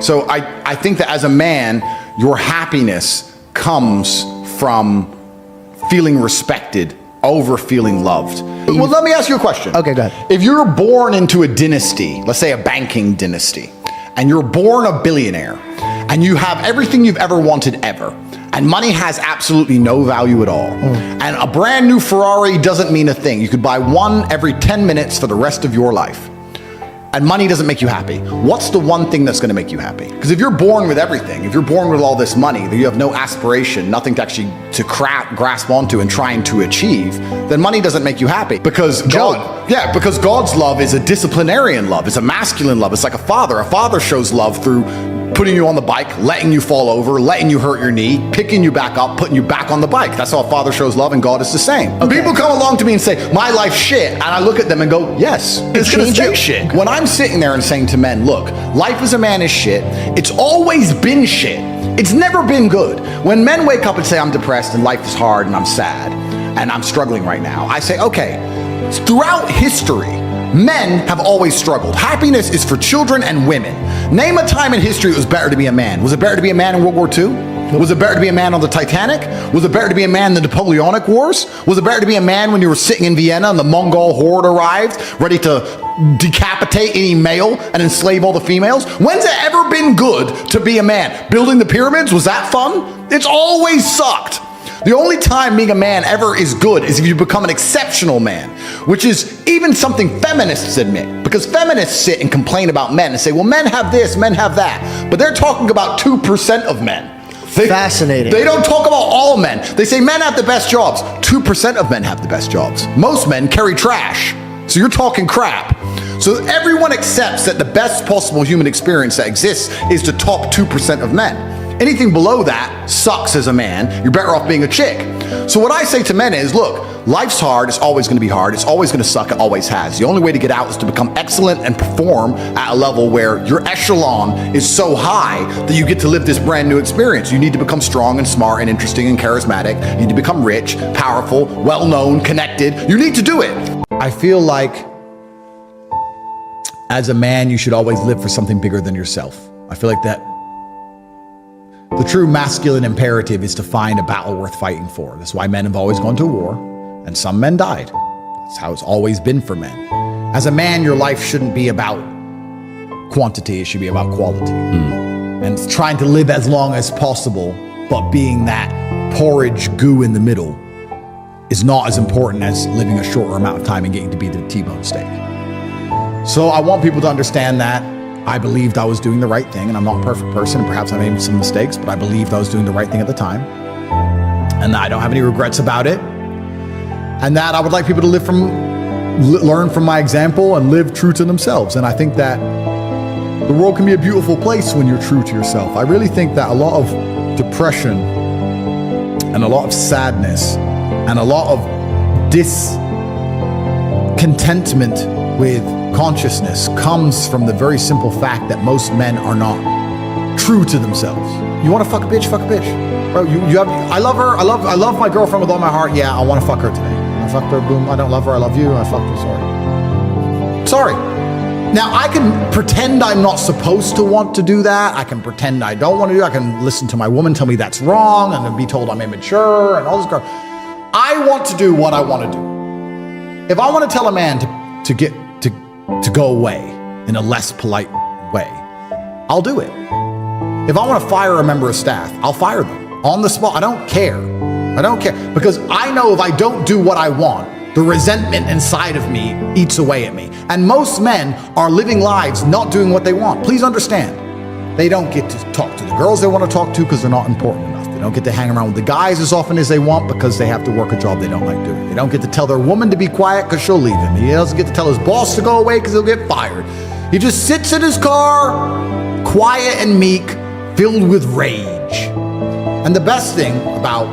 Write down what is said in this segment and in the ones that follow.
So I think that as a man, your happiness comes from feeling respected over feeling loved. Well, let me ask you a question. Okay, go ahead. If you're born into a dynasty, let's say a banking dynasty, and you're born a billionaire, and you have everything you've ever wanted ever, and money has absolutely no value at all, and a brand new Ferrari doesn't mean a thing. You could buy one every 10 minutes for the rest of your life, and money doesn't make you happy. What's the one thing that's gonna make you happy? Because if you're born with everything, if you're born with all this money, that you have no aspiration, nothing to actually grasp onto and trying to achieve, then money doesn't make you happy. Because because God's love is a disciplinarian love. It's a masculine love. It's like a father. A father shows love through putting you on the bike, letting you fall over, letting you hurt your knee, picking you back up, putting you back on the bike. That's how a father shows love, and God is the same. Okay. People come along to me and say, my life's shit, and I look at them and go, yes, it's gonna stay shit. When I'm sitting there and saying to men, look, life as a man is shit, it's always been shit. It's never been good. When men wake up and say, I'm depressed and life is hard and I'm sad and I'm struggling right now, I say, okay, throughout history, men have always struggled. Happiness is for children and women. Name a time in history it was better to be a man. Was it better to be a man in World War II? Was it better to be a man on the Titanic? Was it better to be a man in the Napoleonic Wars? Was it better to be a man when you were sitting in Vienna and the Mongol horde arrived, ready to decapitate any male and enslave all the females? When's it ever been good to be a man? Building the pyramids, was that fun? It's always sucked. The only time being a man ever is good is if you become an exceptional man, which is even something feminists admit. Because feminists sit and complain about men and say, well, men have this, men have that. But they're talking about 2% of men. Fascinating. They don't talk about all men. They say men have the best jobs. 2% of men have the best jobs. Most men carry trash. So you're talking crap. So everyone accepts that the best possible human experience that exists is the top 2% of men. Anything below that sucks as a man. You're better off being a chick. So what I say to men is, look, life's hard. It's always going to be hard. It's always going to suck. It always has. The only way to get out is to become excellent and perform at a level where your echelon is so high that you get to live this brand new experience. You need to become strong and smart and interesting and charismatic. You need to become rich, powerful, well-known, connected. You need to do it. I feel like as a man, you should always live for something bigger than yourself. I feel like that the true masculine imperative is to find a battle worth fighting for. That's why men have always gone to war, and some men died. That's how it's always been for men. As a man, your life shouldn't be about quantity, it should be about quality. And trying to live as long as possible, but being that porridge goo in the middle is not as important as living a shorter amount of time and getting to be the T-bone steak. So I want people to understand that I believed I was doing the right thing, and I'm not a perfect person, and perhaps I made some mistakes, but I believed I was doing the right thing at the time, and that I don't have any regrets about it, and that I would like people to learn from my example and live true to themselves. And I think that the world can be a beautiful place when you're true to yourself. I really think that a lot of depression and a lot of sadness and a lot of discontentment with consciousness comes from the very simple fact that most men are not true to themselves. You want to fuck a bitch? Fuck a bitch. Bro, I love her. I love my girlfriend with all my heart. Yeah, I want to fuck her today. I fucked her. Boom. I don't love her. I love you. I fucked her. Sorry. Now I can pretend I'm not supposed to want to do that. I can pretend I don't want to do it. I can listen to my woman tell me that's wrong and then be told I'm immature and all this crap. I want to do what I want to do. If I want to tell a man to go away in a less polite way, I'll do it. If I want to fire a member of staff, I'll fire them on the spot. I don't care. I don't care, because I know if I don't do what I want, the resentment inside of me eats away at me. And most men are living lives not doing what they want. Please understand, they don't get to talk to the girls they want to talk to because they're not important enough. They don't get to hang around with the guys as often as they want because they have to work a job they don't like doing. They don't get to tell their woman to be quiet because she'll leave him. He doesn't get to tell his boss to go away because he'll get fired. He just sits in his car, quiet and meek, filled with rage. And the best thing about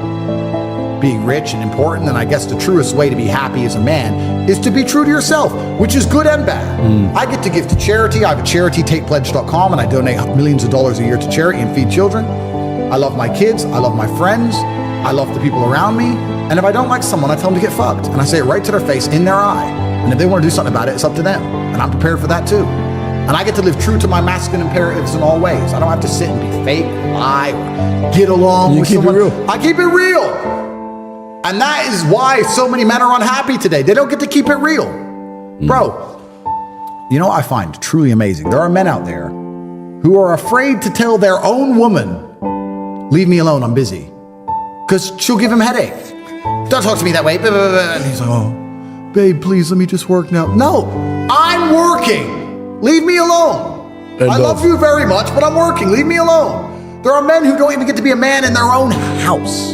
being rich and important, and I guess the truest way to be happy as a man, is to be true to yourself, which is good and bad. I get to give to charity. I have a charity, takepledge.com, and I donate millions of dollars a year to charity and feed children. I love my kids. I love my friends. I love the people around me. And if I don't like someone, I tell them to get fucked. And I say it right to their face, in their eye. And if they want to do something about it, it's up to them. And I'm prepared for that too. And I get to live true to my masculine imperatives in all ways. I don't have to sit and be fake, lie, or get along with someone. You keep it real. I keep it real. And that is why so many men are unhappy today. They don't get to keep it real. Bro, you know what I find truly amazing? There are men out there who are afraid to tell their own woman, leave me alone, I'm busy. Because she'll give him headache. Don't talk to me that way. And he's like, oh, babe, please let me just work now. No, I'm working. Leave me alone. I love you very much, but I'm working. Leave me alone. There are men who don't even get to be a man in their own house.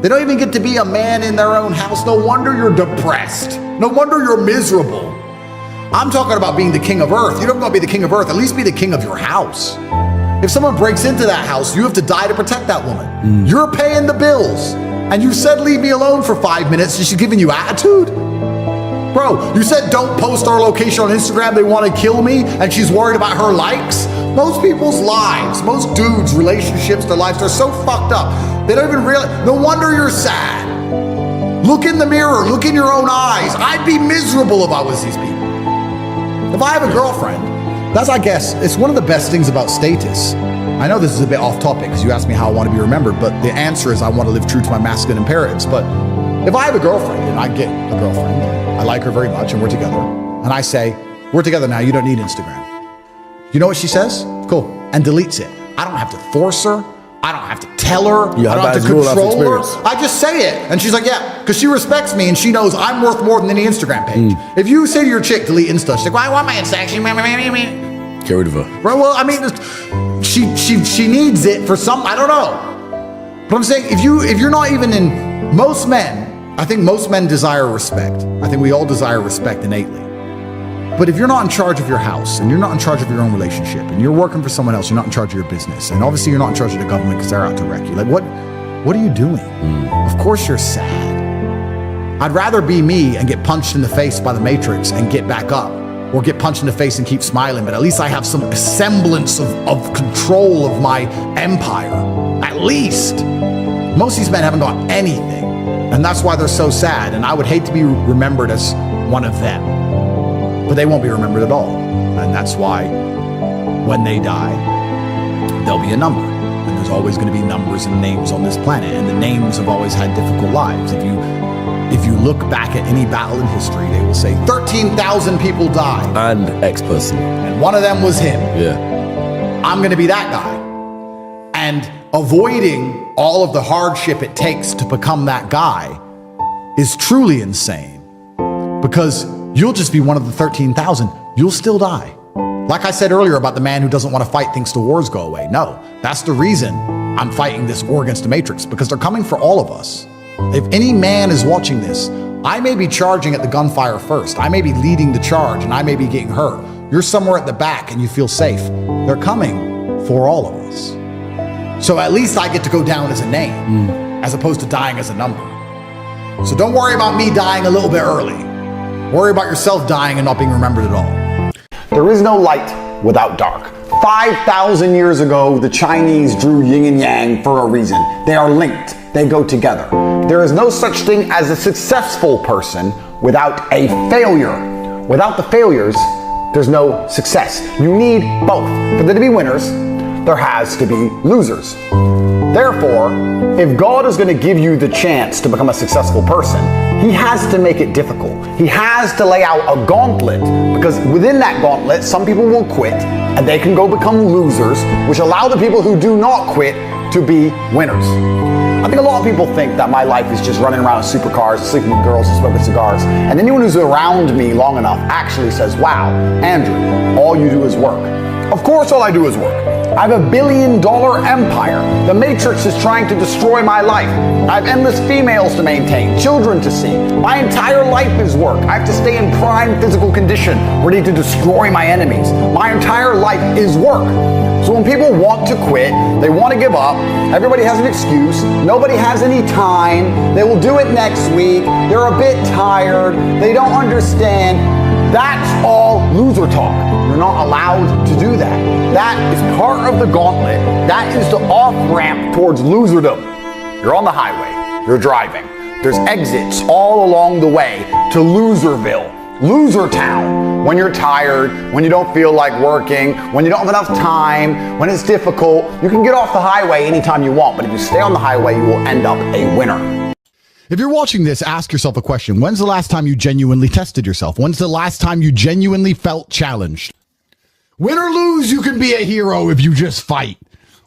They don't even get to be a man in their own house. No wonder you're depressed. No wonder you're miserable. I'm talking about being the king of earth. You don't want to be the king of earth. At least be the king of your house. If someone breaks into that house, you have to die to protect that woman. You're paying the bills. And you said, leave me alone for 5 minutes. And she's giving you attitude? Bro, you said don't post our location on Instagram. They want to kill me. And she's worried about her likes. Most people's lives, most dudes' relationships, their lives, they're so fucked up. They don't even realize. No wonder you're sad. Look in the mirror. Look in your own eyes. I'd be miserable if I was these people. If I have a girlfriend, that's, I guess, it's one of the best things about status. I know this is a bit off topic because you asked me how I want to be remembered, but the answer is I want to live true to my masculine imperatives. But if I have a girlfriend and I get a girlfriend, I like her very much and we're together, and I say, we're together now, you don't need Instagram. You know what she says? Cool. And deletes it. I don't have to force her. I don't have to tell her. I don't have to control her. I just say it. And she's like, yeah, because she respects me and she knows I'm worth more than any Instagram page. If you say to your chick, delete Insta, she's like, well, I want my Instagram. Get rid of her. Right, well, I mean, she needs it for some, I don't know. But I'm saying, if you're not even in, most men, I think most men desire respect. I think we all desire respect innately. But if you're not in charge of your house, and you're not in charge of your own relationship, and you're working for someone else, you're not in charge of your business, and obviously you're not in charge of the government because they're out to wreck you. Like, what are you doing? Of course you're sad. I'd rather be me and get punched in the face by the Matrix and get back up, or get punched in the face and keep smiling, but at least I have some semblance of control of my empire. At least. Most of these men haven't got anything, and that's why they're so sad, and I would hate to be remembered as one of them. But they won't be remembered at all. And that's why when they die, there'll be a number. And there's always going to be numbers and names on this planet. And the names have always had difficult lives. If you look back at any battle in history, they will say 13,000 people died. And X person. And one of them was him. Yeah. I'm going to be that guy. And avoiding all of the hardship it takes to become that guy is truly insane. Because you'll just be one of the 13,000. You'll still die. Like I said earlier about the man who doesn't want to fight things till wars go away. No, that's the reason I'm fighting this war against the Matrix, because they're coming for all of us. If any man is watching this, I may be charging at the gunfire first. I may be leading the charge and I may be getting hurt. You're somewhere at the back and you feel safe. They're coming for all of us. So at least I get to go down as a name as opposed to dying as a number. So don't worry about me dying a little bit early. Worry about yourself dying and not being remembered at all. There is no light without dark. 5,000 years ago, the Chinese drew yin and yang for a reason. They are linked. They go together. There is no such thing as a successful person without a failure. Without the failures, there's no success. You need both. For there to be winners, there has to be losers. Therefore, if God is going to give you the chance to become a successful person, He has to make it difficult. He has to lay out a gauntlet, because within that gauntlet, some people will quit and they can go become losers, which allow the people who do not quit to be winners. I think a lot of people think that my life is just running around in supercars, sleeping with girls and smoking cigars. And anyone who's around me long enough actually says, wow, Andrew, all you do is work. Of course all I do is work. I have $1 billion empire. The Matrix is trying to destroy my life. I have endless females to maintain, children to see. My entire life is work. I have to stay in prime physical condition, ready to destroy my enemies. My entire life is work. So when people want to quit, they want to give up, everybody has an excuse, nobody has any time, they will do it next week, they're a bit tired, they don't understand. That's all loser talk. You're not allowed to do that. That is part of the gauntlet. That is the off-ramp towards loserdom. You're on the highway. You're driving. There's exits all along the way to Loserville. loser town. When you're tired, when you don't feel like working, when you don't have enough time, when it's difficult, you can get off the highway anytime you want, but if you stay on the highway, you will end up a winner. If you're watching this, ask yourself a question. When's the last time you genuinely tested yourself? When's the last time you genuinely felt challenged? Win or lose, you can be a hero if you just fight.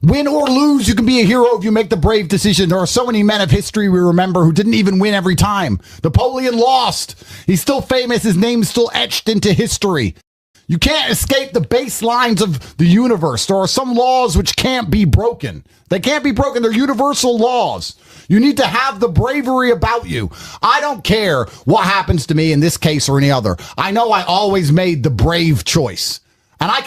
Win or lose, you can be a hero if you make the brave decision. There are so many men of history we remember who didn't even win every time. Napoleon lost. He's still famous. His name's still etched into history. You can't escape the baselines of the universe. There are some laws which can't be broken. They can't be broken. They're universal laws. You need to have the bravery about you. I don't care what happens to me in this case or any other. I know I always made the brave choice. And I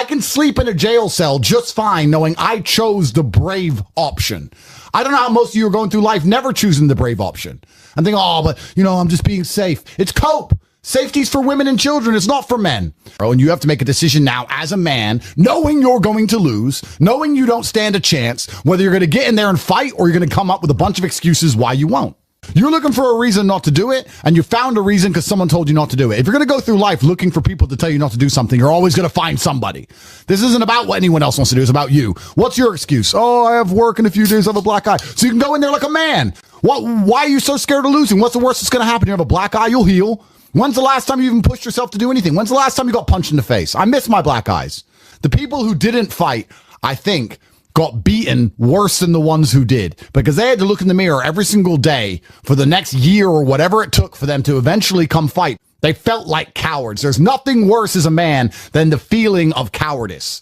can sleep in a jail cell just fine knowing I chose the brave option. I don't know how most of you are going through life never choosing the brave option. And think, oh, but I'm just being safe. It's cope. Safety's for women and children. It's not for men. And you have to make a decision now as a man, knowing you're going to lose, knowing you don't stand a chance, whether you're going to get in there and fight or you're going to come up with a bunch of excuses why you won't. You're looking for a reason not to do it, and you found a reason because someone told you not to do it. If you're going to go through life looking for people to tell you not to do something, you're always going to find somebody. This isn't about what anyone else wants to do. It's about you. What's your excuse? Oh, I have work in a few days. I have a black eye. So you can go in there like a man. Why are you so scared of losing? What's the worst that's going to happen? You have a black eye, you'll heal. When's the last time you even pushed yourself to do anything? When's the last time you got punched in the face? I miss my black eyes. The people who didn't fight, I think, got beaten worse than the ones who did, because they had to look in the mirror every single day for the next year or whatever it took for them to eventually come fight. They felt like cowards. There's nothing worse as a man than the feeling of cowardice.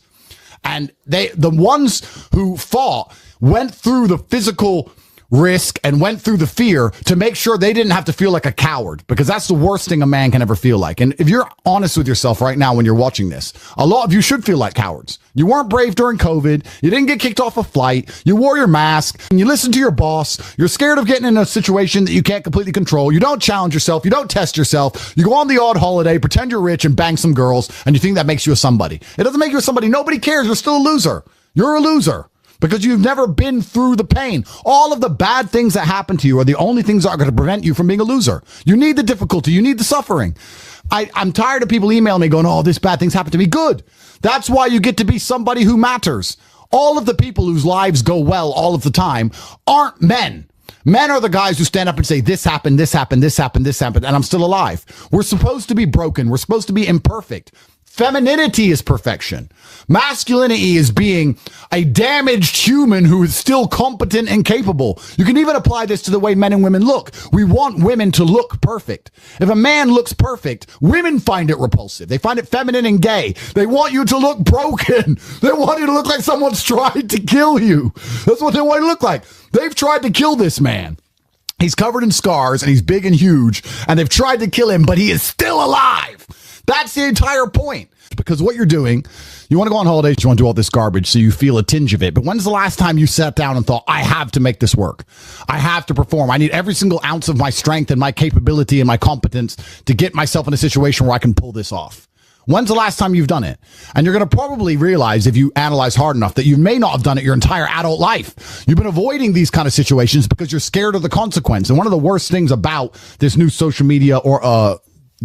And the ones who fought went through the physical risk and went through the fear to make sure they didn't have to feel like a coward, because that's the worst thing a man can ever feel like. And if you're honest with yourself right now when you're watching this, a lot of you should feel like cowards. You weren't brave during COVID. You didn't get kicked off a flight. You wore your mask and you listened to your boss. You're scared of getting in a situation that you can't completely control. You don't challenge yourself. You don't test yourself. You go on the odd holiday, pretend you're rich and bang some girls, and you think that makes you a somebody. It doesn't make you a somebody. Nobody cares. You're still a loser. You're a loser. Because you've never been through the pain. All of the bad things that happen to you are the only things that are going to prevent you from being a loser. You need the difficulty. You need the suffering. I'm tired of people emailing me going, oh, this bad thing's happened to me. Good. That's why you get to be somebody who matters. All of the people whose lives go well all of the time aren't men. Men are the guys who stand up and say, this happened, this happened, this happened, this happened, and I'm still alive. We're supposed to be broken. We're supposed to be imperfect. Femininity is perfection. Masculinity is being a damaged human who is still competent and capable. You can even apply this to the way men and women look. We want women to look perfect. If a man looks perfect, women find it repulsive. They find it feminine and gay. They want you to look broken. They want you to look like someone's tried to kill you. That's what they want you to look like. They've tried to kill this man. He's covered in scars and he's big and huge, and they've tried to kill him, but he is still alive. That's the entire point. Because what you're doing, you want to go on holidays, you want to do all this garbage so you feel a tinge of it. But when's the last time you sat down and thought, I have to make this work? I have to perform. I need every single ounce of my strength and my capability and my competence to get myself in a situation where I can pull this off. When's the last time you've done it? And you're going to probably realize, if you analyze hard enough, that you may not have done it your entire adult life. You've been avoiding these kind of situations because you're scared of the consequence. And one of the worst things about this new social media or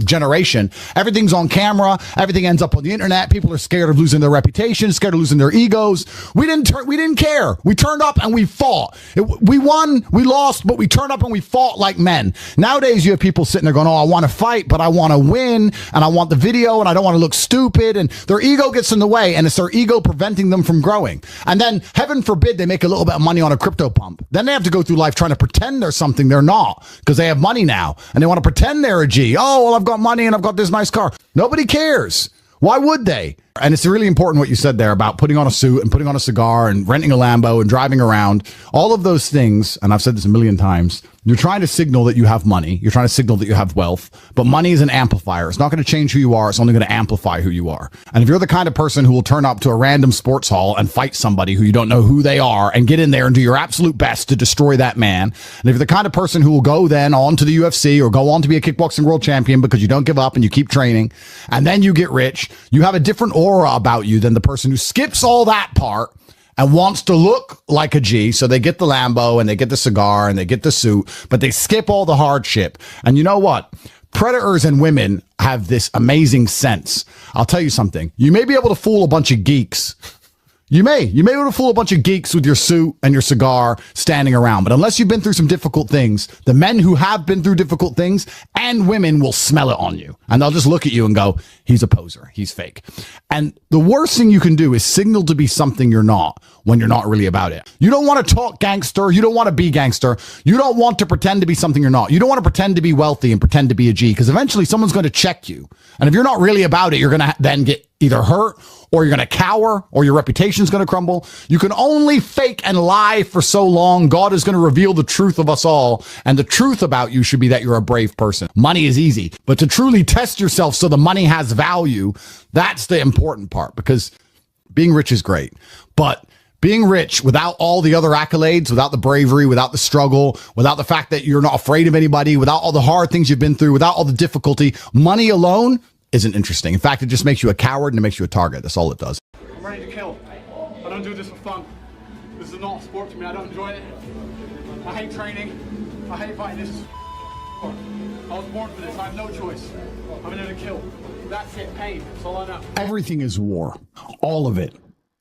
generation, everything's on camera, everything ends up on the internet. People are scared of losing their reputation, scared of losing their egos. We didn't care. We turned up and we fought. We won, we lost, but we turned up and we fought like men. Nowadays you have people sitting there going, oh, I want to fight, but I want to win, and I want the video, and I don't want to look stupid, and their ego gets in the way, and it's their ego preventing them from growing. And then, heaven forbid, they make a little bit of money on a crypto pump. Then they have to go through life trying to pretend they're something they're not, because they have money now, and they want to pretend they're a G. Oh, well, I've got money and I've got this nice car. Nobody cares. Why would they? And it's really important what you said there about putting on a suit and putting on a cigar and renting a Lambo and driving around. All of those things, and I've said this a million times, you're trying to signal that you have money. You're trying to signal that you have wealth. But money is an amplifier. It's not going to change who you are. It's only going to amplify who you are. And if you're the kind of person who will turn up to a random sports hall and fight somebody who you don't know who they are and get in there and do your absolute best to destroy that man, and if you're the kind of person who will go then on to the UFC or go on to be a kickboxing world champion because you don't give up and you keep training, and then you get rich, you have a different aura about you than the person who skips all that part and wants to look like a G. So they get the Lambo and they get the cigar and they get the suit, but they skip all the hardship. And you know what? predators and women have this amazing sense. I'll tell you something. You may be able to fool a bunch of geeks. You may be able to fool a bunch of geeks with your suit and your cigar standing around. But unless you've been through some difficult things, the men who have been through difficult things and women will smell it on you. And they'll just look at you and go, he's a poser. He's fake. And the worst thing you can do is signal to be something you're not when you're not really about it. You don't want to talk gangster. You don't want to be gangster. You don't want to pretend to be something you're not. You don't want to pretend to be wealthy and pretend to be a G, because eventually someone's going to check you. And if you're not really about it, you're going to then get either hurt, or you're going to cower, or your reputation's going to crumble. You can only fake and lie for so long. God is going to reveal the truth of us all. And the truth about you should be that you're a brave person. Money is easy, but to truly test yourself so the money has value, that's the important part, because being rich is great. But being rich without all the other accolades, without the bravery, without the struggle, without the fact that you're not afraid of anybody, without all the hard things you've been through, without all the difficulty, money alone isn't interesting. In fact, it just makes you a coward and it makes you a target. That's all it does. I'm ready to kill. I don't do this for fun. This is not a sport to me. I don't enjoy it. I hate training. I hate fighting. This is I was born for this. I have no choice. I'm in there to kill. That's it. Pain. That's all I know. Everything is war. All of it.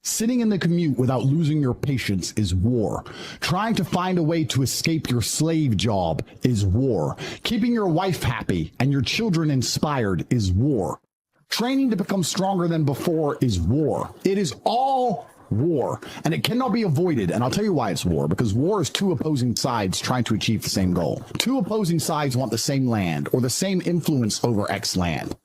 Sitting in the commute without losing your patience is war. Trying to find a way to escape your slave job is war. Keeping your wife happy and your children inspired is war. Training to become stronger than before is war. It is all war, and it cannot be avoided. And I'll tell you why it's war, because war is two opposing sides trying to achieve the same goal. Two opposing sides want the same land or the same influence over X land.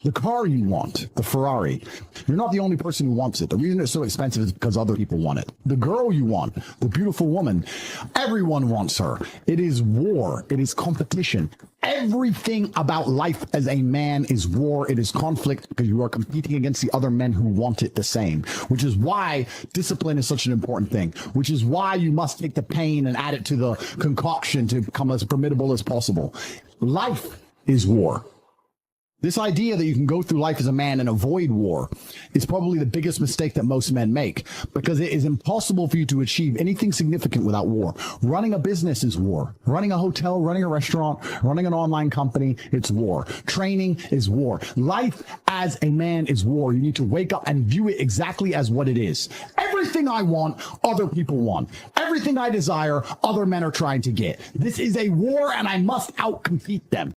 The car you want, the Ferrari, you're not the only person who wants it. The reason it's so expensive is because other people want it. The girl you want, the beautiful woman, everyone wants her. It is war. It is competition. Everything about life as a man is war. It is conflict, because you are competing against the other men who want it the same, which is why discipline is such an important thing, which is why you must take the pain and add it to the concoction to become as formidable as possible. Life is war. This idea that you can go through life as a man and avoid war is probably the biggest mistake that most men make, because it is impossible for you to achieve anything significant without war. Running a business is war. Running a hotel, running a restaurant, running an online company, it's war. Training is war. Life as a man is war. You need to wake up and view it exactly as what it is. Everything I want, other people want. Everything I desire, other men are trying to get. This is a war, and I must outcompete them.